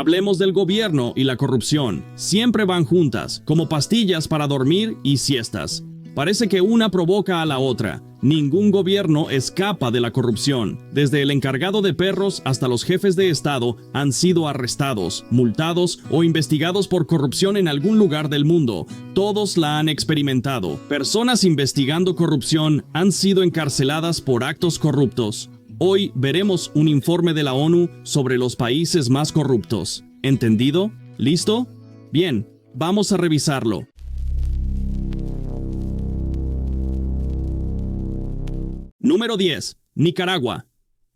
Hablemos del gobierno y la corrupción. Siempre van juntas, como pastillas para dormir y siestas. Parece que una provoca a la otra. Ningún gobierno escapa de la corrupción. Desde el encargado de perros hasta los jefes de Estado han sido arrestados, multados o investigados por corrupción en algún lugar del mundo. Todos la han experimentado. Personas investigando corrupción han sido encarceladas por actos corruptos. Hoy veremos un informe de la ONU sobre los países más corruptos. ¿Entendido? ¿Listo? Bien, vamos a revisarlo. Número 10. Nicaragua.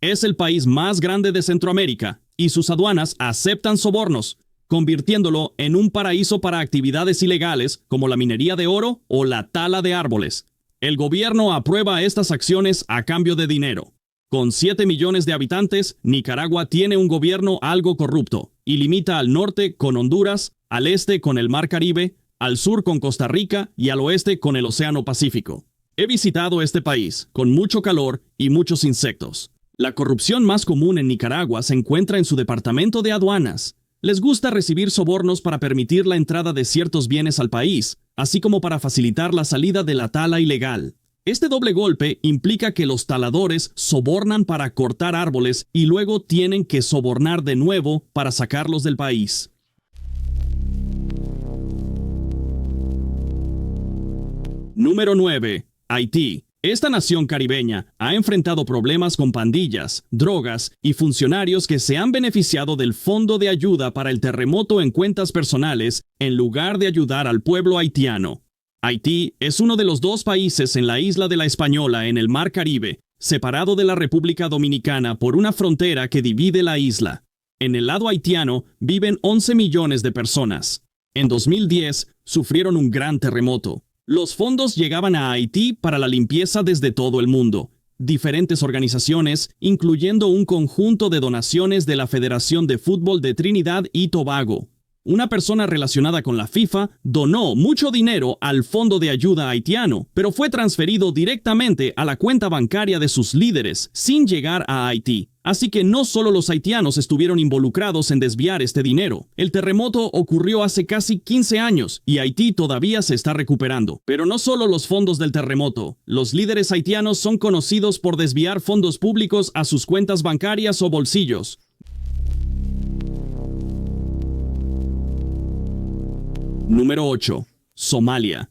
Es el país más grande de Centroamérica y sus aduanas aceptan sobornos, convirtiéndolo en un paraíso para actividades ilegales como la minería de oro o la tala de árboles. El gobierno aprueba estas acciones a cambio de dinero. Con 7 millones de habitantes, Nicaragua tiene un gobierno algo corrupto y limita al norte con Honduras, al este con el Mar Caribe, al sur con Costa Rica y al oeste con el Océano Pacífico. He visitado este país, con mucho calor y muchos insectos. La corrupción más común en Nicaragua se encuentra en su departamento de aduanas. Les gusta recibir sobornos para permitir la entrada de ciertos bienes al país, así como para facilitar la salida de la tala ilegal. Este doble golpe implica que los taladores sobornan para cortar árboles y luego tienen que sobornar de nuevo para sacarlos del país. Número 9. Haití. Esta nación caribeña ha enfrentado problemas con pandillas, drogas y funcionarios que se han beneficiado del Fondo de Ayuda para el Terremoto en cuentas personales en lugar de ayudar al pueblo haitiano. Haití es uno de los 2 países en la isla de la Española en el Mar Caribe, separado de la República Dominicana por una frontera que divide la isla. En el lado haitiano viven 11 millones de personas. En 2010 sufrieron un gran terremoto. Los fondos llegaban a Haití para la limpieza desde todo el mundo. Diferentes organizaciones, incluyendo un conjunto de donaciones de la Federación de Fútbol de Trinidad y Tobago. Una persona relacionada con la FIFA donó mucho dinero al Fondo de Ayuda haitiano, pero fue transferido directamente a la cuenta bancaria de sus líderes sin llegar a Haití. Así que no solo los haitianos estuvieron involucrados en desviar este dinero. El terremoto ocurrió hace casi 15 años y Haití todavía se está recuperando. Pero no solo los fondos del terremoto. Los líderes haitianos son conocidos por desviar fondos públicos a sus cuentas bancarias o bolsillos. Número 8. Somalia.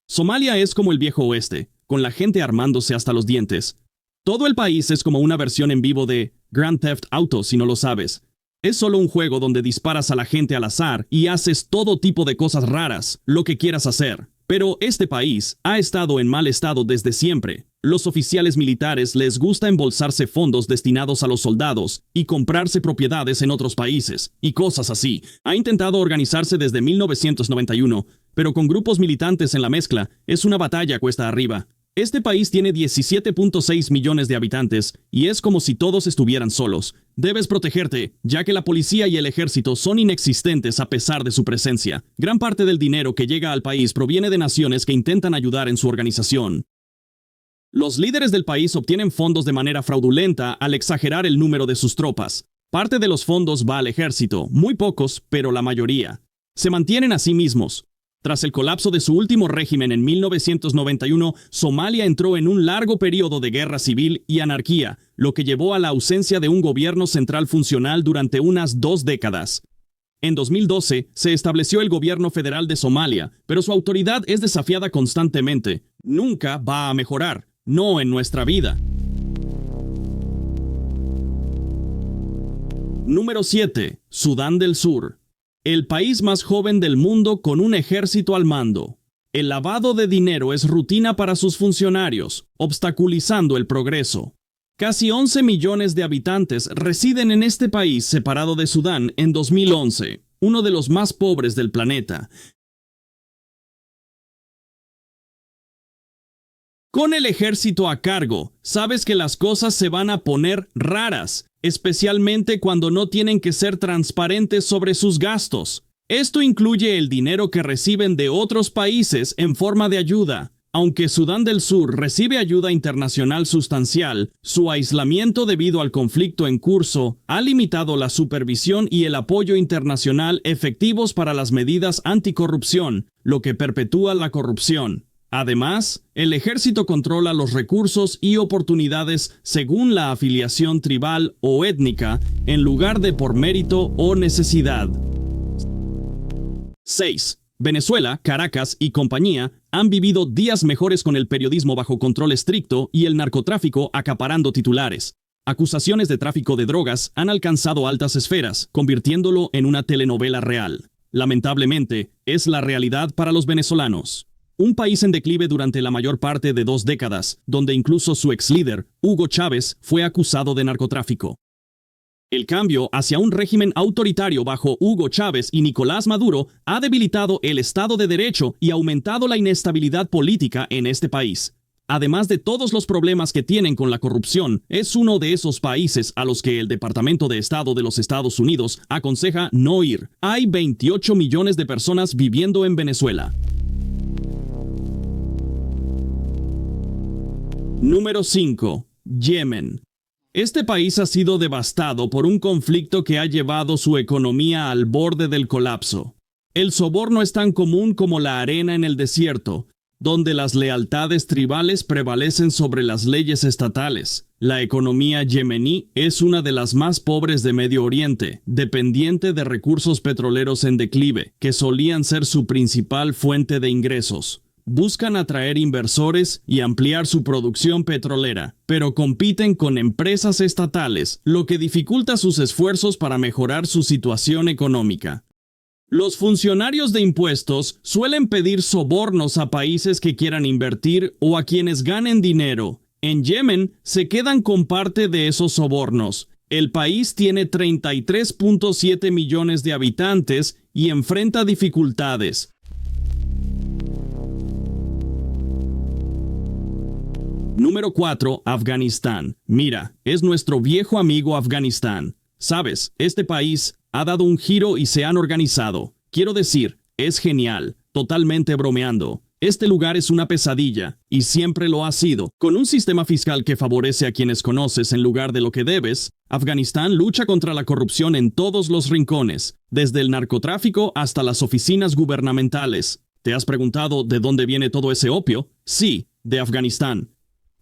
Somalia es como el viejo oeste, con la gente armándose hasta los dientes. Todo el país es como una versión en vivo de Grand Theft Auto, si no lo sabes. Es solo un juego donde disparas a la gente al azar y haces todo tipo de cosas raras, lo que quieras hacer. Pero este país ha estado en mal estado desde siempre. Los oficiales militares les gusta embolsarse fondos destinados a los soldados y comprarse propiedades en otros países, y cosas así. Ha intentado organizarse desde 1991, pero con grupos militantes en la mezcla, es una batalla cuesta arriba. Este país tiene 17.6 millones de habitantes, y es como si todos estuvieran solos. Debes protegerte, ya que la policía y el ejército son inexistentes a pesar de su presencia. Gran parte del dinero que llega al país proviene de naciones que intentan ayudar en su organización. Los líderes del país obtienen fondos de manera fraudulenta al exagerar el número de sus tropas. Parte de los fondos va al ejército, muy pocos, pero la mayoría. Se mantienen a sí mismos. Tras el colapso de su último régimen en 1991, Somalia entró en un largo periodo de guerra civil y anarquía, lo que llevó a la ausencia de un gobierno central funcional durante unas 2 décadas. En 2012, se estableció el gobierno federal de Somalia, pero su autoridad es desafiada constantemente. Nunca va a mejorar, no en nuestra vida. Número 7. Sudán del Sur. El país más joven del mundo con un ejército al mando. El lavado de dinero es rutina para sus funcionarios, obstaculizando el progreso. Casi 11 millones de habitantes residen en este país separado de Sudán en 2011, uno de los más pobres del planeta. Con el ejército a cargo, sabes que las cosas se van a poner raras, especialmente cuando no tienen que ser transparentes sobre sus gastos. Esto incluye el dinero que reciben de otros países en forma de ayuda. Aunque Sudán del Sur recibe ayuda internacional sustancial, su aislamiento debido al conflicto en curso ha limitado la supervisión y el apoyo internacional efectivos para las medidas anticorrupción, lo que perpetúa la corrupción. Además, el ejército controla los recursos y oportunidades según la afiliación tribal o étnica, en lugar de por mérito o necesidad. 6. Venezuela, Caracas y compañía han vivido días mejores con el periodismo bajo control estricto y el narcotráfico acaparando titulares. Acusaciones de tráfico de drogas han alcanzado altas esferas, convirtiéndolo en una telenovela real. Lamentablemente, es la realidad para los venezolanos. Un país en declive durante la mayor parte de 2 décadas, donde incluso su ex líder, Hugo Chávez, fue acusado de narcotráfico. El cambio hacia un régimen autoritario bajo Hugo Chávez y Nicolás Maduro ha debilitado el Estado de Derecho y aumentado la inestabilidad política en este país. Además de todos los problemas que tienen con la corrupción, es uno de esos países a los que el Departamento de Estado de los Estados Unidos aconseja no ir. Hay 28 millones de personas viviendo en Venezuela. Número 5. Yemen. Este país ha sido devastado por un conflicto que ha llevado su economía al borde del colapso. El soborno es tan común como la arena en el desierto, donde las lealtades tribales prevalecen sobre las leyes estatales. La economía yemení es una de las más pobres de Medio Oriente, dependiente de recursos petroleros en declive, que solían ser su principal fuente de ingresos. Buscan atraer inversores y ampliar su producción petrolera, pero compiten con empresas estatales, lo que dificulta sus esfuerzos para mejorar su situación económica. Los funcionarios de impuestos suelen pedir sobornos a países que quieran invertir o a quienes ganen dinero. En Yemen se quedan con parte de esos sobornos. El país tiene 33.7 millones de habitantes y enfrenta dificultades. Número 4. Afganistán. Mira, es nuestro viejo amigo Afganistán. Sabes, este país ha dado un giro y se han organizado. Quiero decir, es genial, totalmente bromeando. Este lugar es una pesadilla, y siempre lo ha sido. Con un sistema fiscal que favorece a quienes conoces en lugar de lo que debes, Afganistán lucha contra la corrupción en todos los rincones, desde el narcotráfico hasta las oficinas gubernamentales. ¿Te has preguntado de dónde viene todo ese opio? Sí, de Afganistán.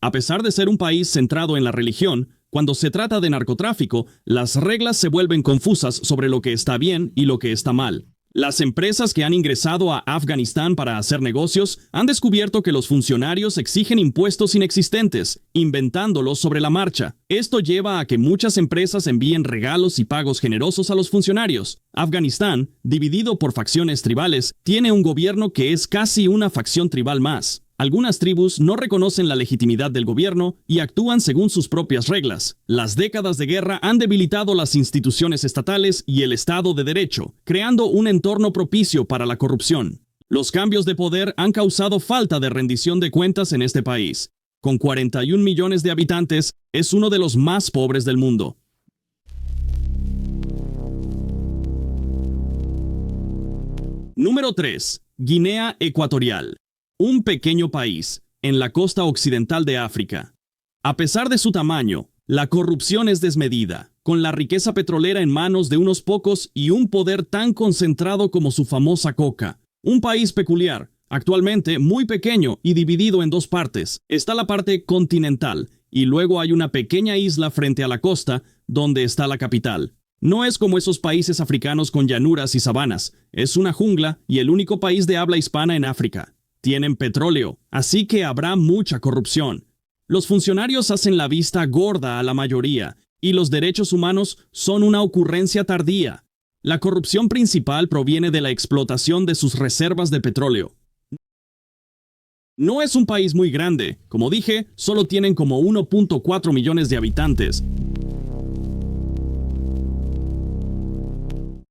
A pesar de ser un país centrado en la religión, cuando se trata de narcotráfico, las reglas se vuelven confusas sobre lo que está bien y lo que está mal. Las empresas que han ingresado a Afganistán para hacer negocios han descubierto que los funcionarios exigen impuestos inexistentes, inventándolos sobre la marcha. Esto lleva a que muchas empresas envíen regalos y pagos generosos a los funcionarios. Afganistán, dividido por facciones tribales, tiene un gobierno que es casi una facción tribal más. Algunas tribus no reconocen la legitimidad del gobierno y actúan según sus propias reglas. Las décadas de guerra han debilitado las instituciones estatales y el Estado de Derecho, creando un entorno propicio para la corrupción. Los cambios de poder han causado falta de rendición de cuentas en este país. Con 41 millones de habitantes, es uno de los más pobres del mundo. Número 3. Guinea Ecuatorial. Un pequeño país, en la costa occidental de África. A pesar de su tamaño, la corrupción es desmedida, con la riqueza petrolera en manos de unos pocos y un poder tan concentrado como su famosa coca. Un país peculiar, actualmente muy pequeño y dividido en 2 partes. Está la parte continental, y luego hay una pequeña isla frente a la costa, donde está la capital. No es como esos países africanos con llanuras y sabanas, es una jungla y el único país de habla hispana en África. Tienen petróleo, así que habrá mucha corrupción. Los funcionarios hacen la vista gorda a la mayoría, y los derechos humanos son una ocurrencia tardía. La corrupción principal proviene de la explotación de sus reservas de petróleo. No es un país muy grande, como dije, solo tienen como 1.4 millones de habitantes.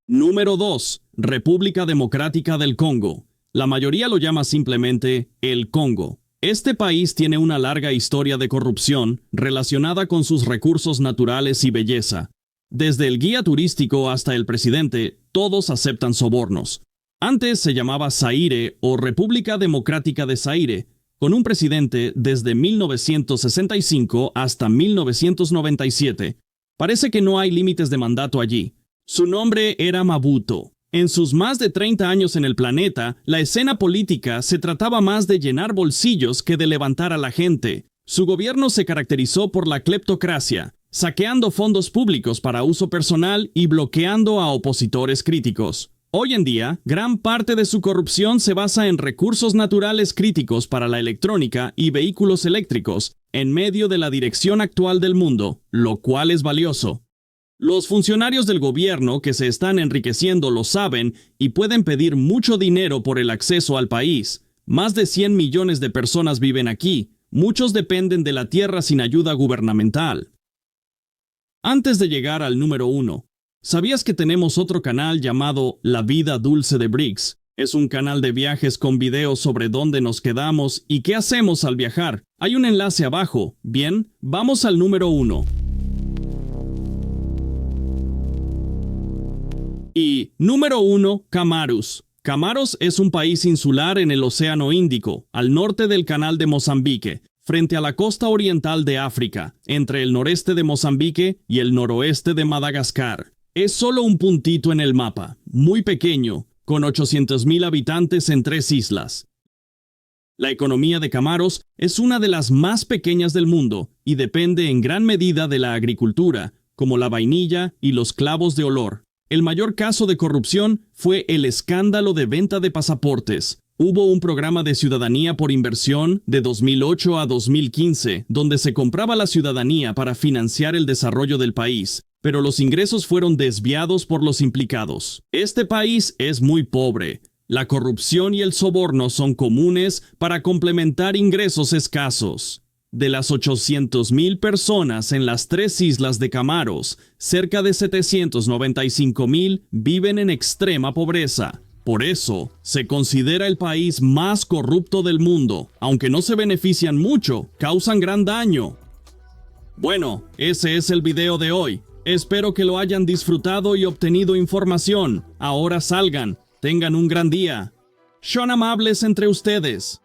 Número 2. República Democrática del Congo. La mayoría lo llama simplemente el Congo. Este país tiene una larga historia de corrupción relacionada con sus recursos naturales y belleza. Desde el guía turístico hasta el presidente, todos aceptan sobornos. Antes se llamaba Zaire o República Democrática de Zaire, con un presidente desde 1965 hasta 1997. Parece que no hay límites de mandato allí. Su nombre era Mobutu. En sus más de 30 años en el planeta, la escena política se trataba más de llenar bolsillos que de levantar a la gente. Su gobierno se caracterizó por la cleptocracia, saqueando fondos públicos para uso personal y bloqueando a opositores críticos. Hoy en día, gran parte de su corrupción se basa en recursos naturales críticos para la electrónica y vehículos eléctricos, en medio de la dirección actual del mundo, lo cual es valioso. Los funcionarios del gobierno que se están enriqueciendo lo saben y pueden pedir mucho dinero por el acceso al país. Más de 100 millones de personas viven aquí. Muchos dependen de la tierra sin ayuda gubernamental. Antes de llegar al número 1, ¿sabías que tenemos otro canal llamado La Vida Dulce de Briggs? Es un canal de viajes con videos sobre dónde nos quedamos y qué hacemos al viajar. Hay un enlace abajo. Bien, vamos al número 1. Y número 1, Comoros. Comoros es un país insular en el Océano Índico, al norte del Canal de Mozambique, frente a la costa oriental de África, entre el noreste de Mozambique y el noroeste de Madagascar. Es solo un puntito en el mapa, muy pequeño, con 800,000 habitantes en 3 islas. La economía de Comoros es una de las más pequeñas del mundo y depende en gran medida de la agricultura, como la vainilla y los clavos de olor. El mayor caso de corrupción fue el escándalo de venta de pasaportes. Hubo un programa de ciudadanía por inversión de 2008 a 2015, donde se compraba la ciudadanía para financiar el desarrollo del país, pero los ingresos fueron desviados por los implicados. Este país es muy pobre. La corrupción y el soborno son comunes para complementar ingresos escasos. De las 800,000 personas en las 3 islas de Comoros, cerca de 795,000 viven en extrema pobreza. Por eso, se considera el país más corrupto del mundo. Aunque no se benefician mucho, causan gran daño. Bueno, ese es el video de hoy. Espero que lo hayan disfrutado y obtenido información. Ahora salgan, tengan un gran día. Son amables entre ustedes.